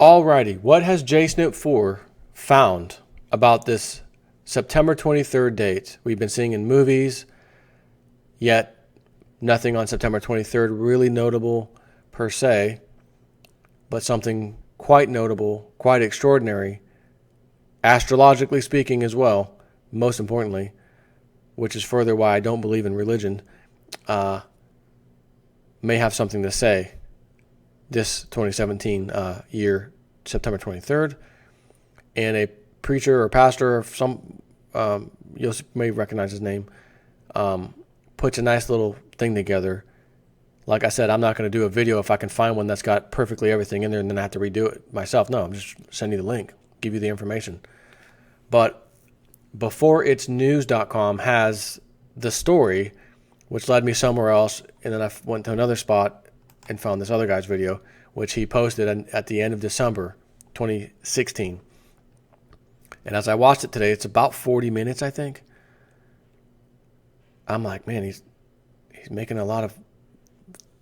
Alrighty, what has JSNP4 found about this September 23rd date? We've been seeing in movies, yet nothing on September 23rd really notable per se, but something quite notable, quite extraordinary, astrologically speaking as well, most importantly, which is further why I don't believe in religion, may have something to say this 2017 year, September 23rd, and a preacher or pastor or some, you may recognize his name, puts a nice little thing together. Like I said, I'm not going to do a video if I can find one that's got perfectly everything in there and then I have to redo it myself. No, I'm just sending you the link, give you the information. But beforeitsnews.com has the story, which led me somewhere else, and then I went to another spot and found this other guy's video, which he posted at the end of December 2016. And as I watched it today, it's about 40 minutes, I think. I'm like, man, he's making a lot of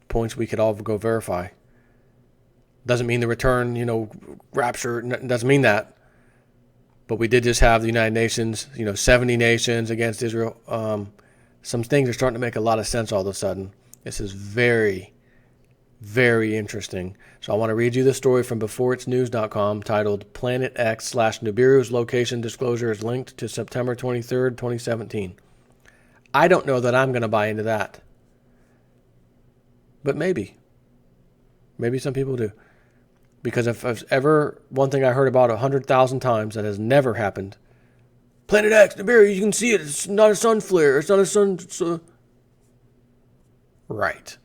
points we could all go verify. Doesn't mean the return, rapture, doesn't mean that. But we did just have the United Nations, 70 nations against Israel. Some things are starting to make a lot of sense all of a sudden. This is very, very interesting. So I want to read you the story from beforeitsnews.com titled Planet X / Nibiru's location disclosure is linked to September 23rd, 2017. I don't know that I'm going to buy into that. But maybe. Maybe some people do. Because if ever one thing I heard about 100,000 times that has never happened, Planet X, Nibiru, you can see it. It's not a sun flare. It's not a sun... Right.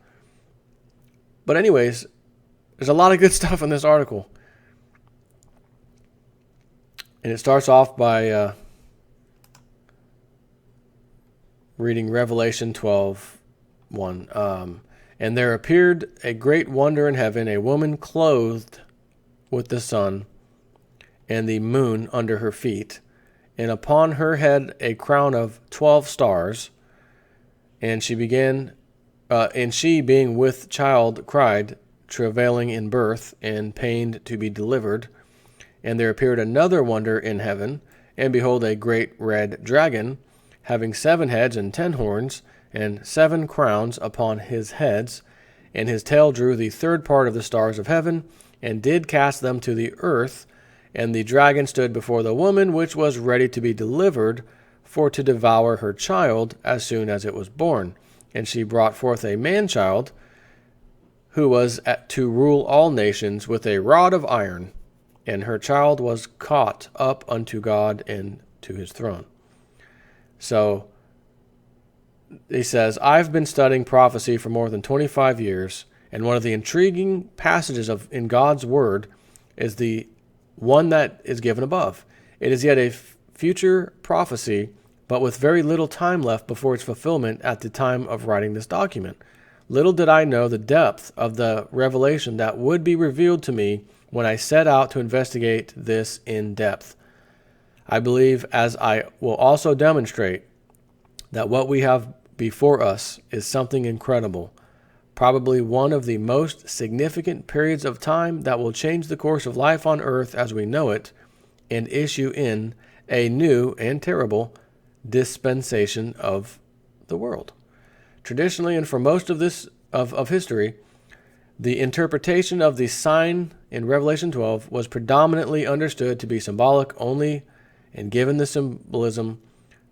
But anyways, there's a lot of good stuff in this article. And it starts off by reading Revelation 12:1. And there appeared a great wonder in heaven, a woman clothed with the sun and the moon under her feet, and upon her head a crown of 12 stars. And she being with child, cried, travailing in birth, and pained to be delivered. And there appeared another wonder in heaven, and behold, a great red dragon, having 7 heads and 10 horns, and 7 crowns upon his heads, and his tail drew the third part of the stars of heaven, and did cast them to the earth. And the dragon stood before the woman, which was ready to be delivered, for to devour her child as soon as it was born. And she brought forth a man-child, who was to rule all nations with a rod of iron. And her child was caught up unto God and to his throne. So he says, I've been studying prophecy for more than 25 years, and one of the intriguing passages in God's word is the one that is given above. It is yet a future prophecy, but with very little time left before its fulfillment at the time of writing this document. Little did I know the depth of the revelation that would be revealed to me when I set out to investigate this in depth. I believe, as I will also demonstrate, that what we have before us is something incredible, probably one of the most significant periods of time that will change the course of life on earth as we know it, and issue in a new and terrible dispensation of the world. Traditionally, and for most of this of history, the interpretation of the sign in Revelation 12 was predominantly understood to be symbolic only, and given the symbolism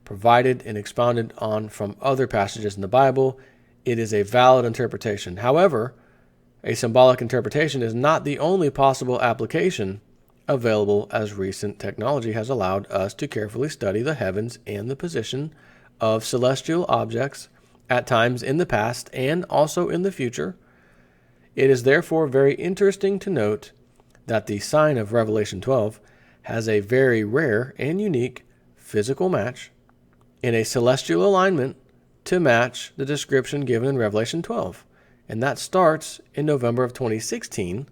provided and expounded on from other passages in the Bible, it is a valid interpretation. However, a symbolic interpretation is not the only possible application available, as recent technology has allowed us to carefully study the heavens and the position of celestial objects at times in the past and also in the future. It is therefore very interesting to note that the sign of Revelation 12 has a very rare and unique physical match in a celestial alignment to match the description given in Revelation 12. And that starts in November of 2016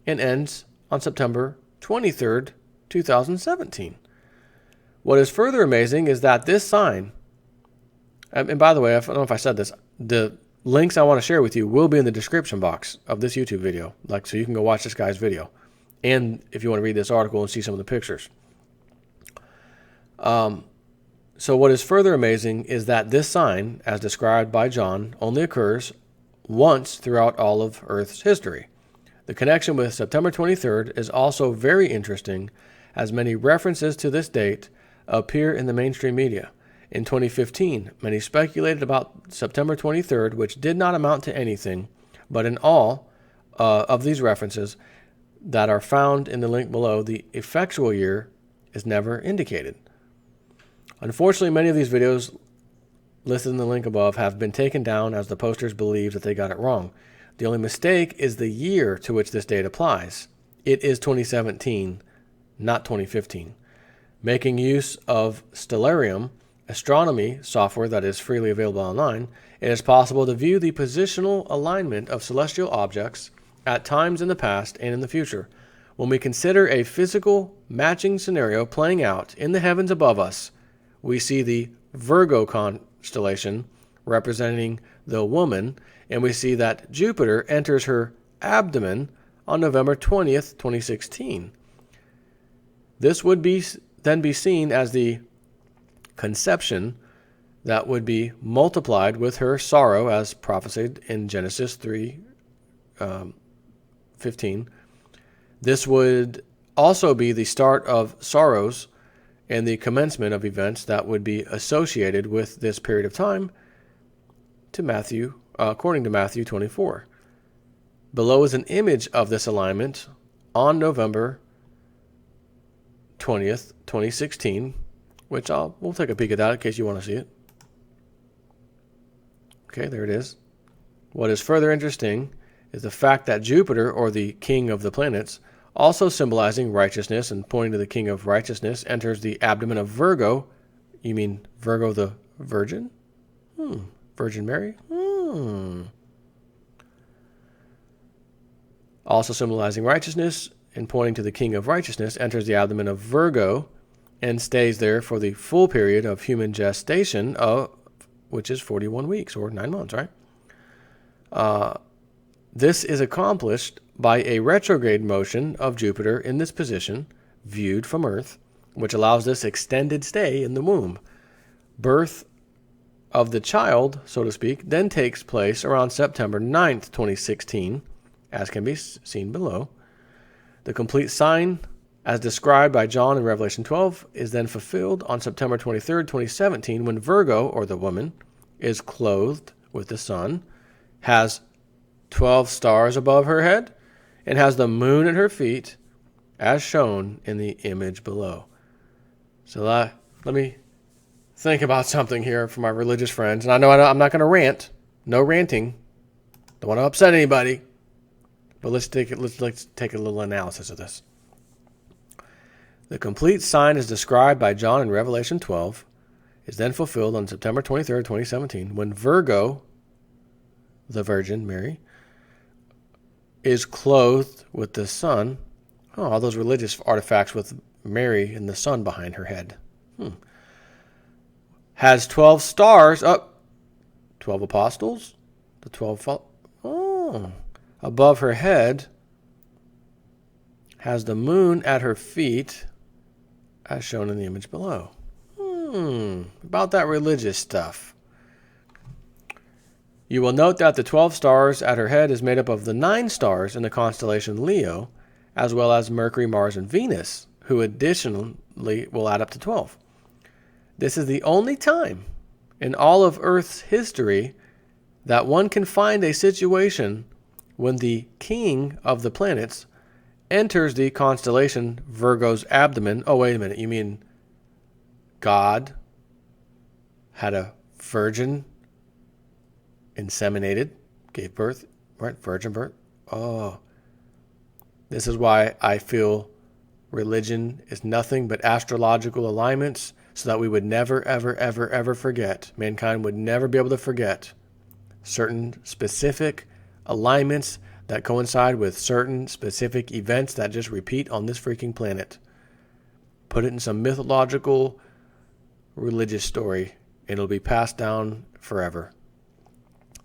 and ends on September 23rd, 2017. What is further amazing is that this sign, and by the way, I don't know if I said this, the links I want to share with you will be in the description box of this YouTube video, so you can go watch this guy's video. and if you want to read this article and see some of the pictures. So what is further amazing is that this sign, as described by John, only occurs once throughout all of Earth's history. The connection with September 23rd is also very interesting, as many references to this date appear in the mainstream media. In 2015, many speculated about September 23rd, which did not amount to anything, but in all of these references that are found in the link below, the effectual year is never indicated. Unfortunately, many of these videos listed in the link above have been taken down as the posters believe that they got it wrong. The only mistake is the year to which this date applies. It is 2017, not 2015. Making use of Stellarium, astronomy software that is freely available online, it is possible to view the positional alignment of celestial objects at times in the past and in the future. When we consider a physical matching scenario playing out in the heavens above us, we see the Virgo constellation representing the woman, and we see that Jupiter enters her abdomen on November 20th, 2016. This would then be seen as the conception that would be multiplied with her sorrow, as prophesied in Genesis 3:15. This would also be the start of sorrows and the commencement of events that would be associated with this period of time, according to Matthew 24. Below is an image of this alignment on November 20th, 2016, which we'll take a peek at that in case you want to see it. Okay, there it is. What is further interesting is the fact that Jupiter, or the king of the planets, also symbolizing righteousness and pointing to the king of righteousness, enters the abdomen of Virgo. You mean Virgo the Virgin? Virgin Mary? Also symbolizing righteousness and pointing to the king of righteousness, enters the abdomen of Virgo and stays there for the full period of human gestation, which is 41 weeks or 9 months, right? This is accomplished by a retrograde motion of Jupiter in this position, viewed from Earth, which allows this extended stay in the womb. Birth of the child, so to speak, then takes place around September 9th, 2016, as can be seen below. The complete sign, as described by John in Revelation 12, is then fulfilled on September 23rd, 2017, when Virgo, or the woman, is clothed with the sun, has 12 stars above her head, and has the moon at her feet, as shown in the image below. So let me think about something here for my religious friends. And I know I'm not going to rant. No ranting. Don't want to upset anybody. But let's take a little analysis of this. The complete sign, as described by John in Revelation 12, is then fulfilled on September 23rd, 2017, when Virgo, the Virgin Mary, is clothed with the sun. All those religious artifacts with Mary and the sun behind her head. Has 12 stars up. 12 apostles? The 12 above her head. Has the moon at her feet, as shown in the image below. About that religious stuff. You will note that the 12 stars at her head is made up of the 9 stars in the constellation Leo, as well as Mercury, Mars, and Venus, who additionally will add up to 12. This is the only time in all of Earth's history that one can find a situation when the king of the planets enters the constellation Virgo's abdomen. Oh, wait a minute. You mean God had a virgin inseminated, gave birth, right? Virgin birth. Oh, this is why I feel religion is nothing but astrological alignments, so that we would never, ever, ever, ever forget. Mankind would never be able to forget certain specific alignments that coincide with certain specific events that just repeat on this freaking planet. Put it in some mythological religious story, and it'll be passed down forever.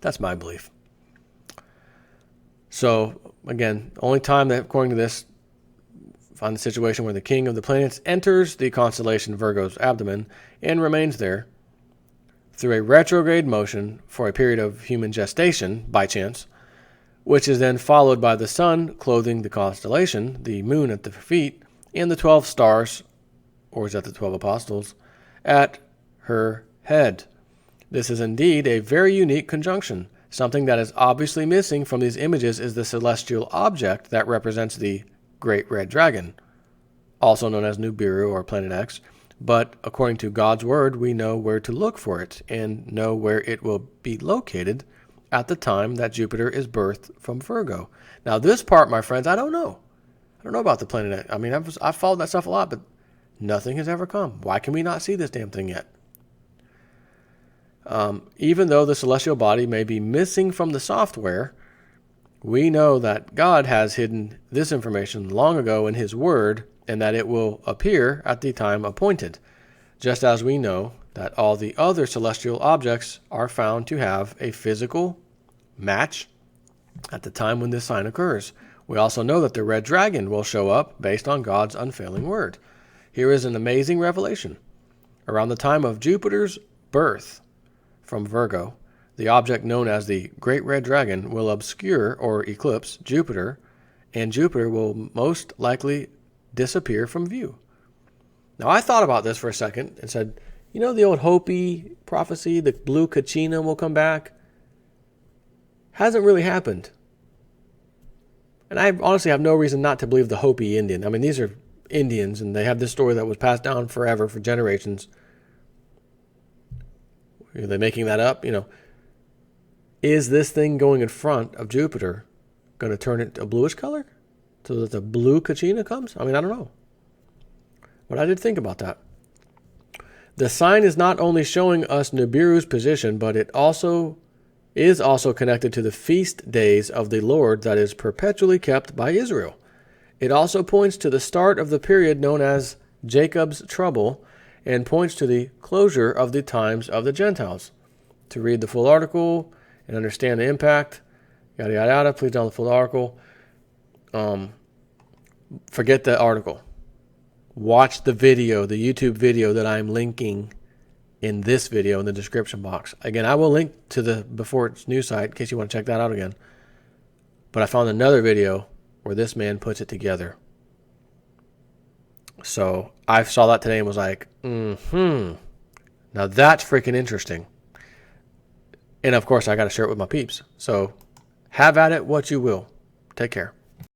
That's my belief. So, again, the only time that, according to this, find the situation where the king of the planets enters the constellation Virgo's abdomen and remains there through a retrograde motion for a period of human gestation, by chance, which is then followed by the sun clothing the constellation, the moon at the feet, and the 12 stars, or is that the 12 apostles, at her head. This is indeed a very unique conjunction. Something that is obviously missing from these images is the celestial object that represents the Great Red Dragon, also known as Nibiru or Planet X. But according to God's Word, we know where to look for it and know where it will be located at the time that Jupiter is birthed from Virgo. Now, this part, my friends, I don't know. I don't know about the Planet X. I mean, I've followed that stuff a lot, but nothing has ever come. Why can we not see this damn thing yet? Even though the celestial body may be missing from the software, we know that God has hidden this information long ago in His Word and that it will appear at the time appointed, just as we know that all the other celestial objects are found to have a physical match at the time when this sign occurs. We also know that the red dragon will show up based on God's unfailing Word. Here is an amazing revelation. Around the time of Jupiter's birth from Virgo, the object known as the Great Red Dragon will obscure or eclipse Jupiter, and Jupiter will most likely disappear from view. Now, I thought about this for a second and said, you know the old Hopi prophecy, the blue Kachina will come back? Hasn't really happened. And I honestly have no reason not to believe the Hopi Indian. I mean, these are Indians, and they have this story that was passed down forever, for generations. Are they making that up? You know, is this thing going in front of Jupiter going to turn it a bluish color so that the blue Kachina comes? I mean, I don't know. But I did think about that. The sign is not only showing us Nibiru's position, but it is also connected to the feast days of the Lord that is perpetually kept by Israel. It also points to the start of the period known as Jacob's trouble, and points to the closure of the times of the Gentiles. To read the full article and understand the impact, yada yada yada, please download the full article. Forget the article. Watch the video, the YouTube video that I'm linking in this video in the description box. Again, I will link to the Before It's News site in case you want to check that out again. But I found another video where this man puts it together. So I saw that today and was like, now that's freaking interesting. And of course, I got to share it with my peeps. So have at it what you will. Take care.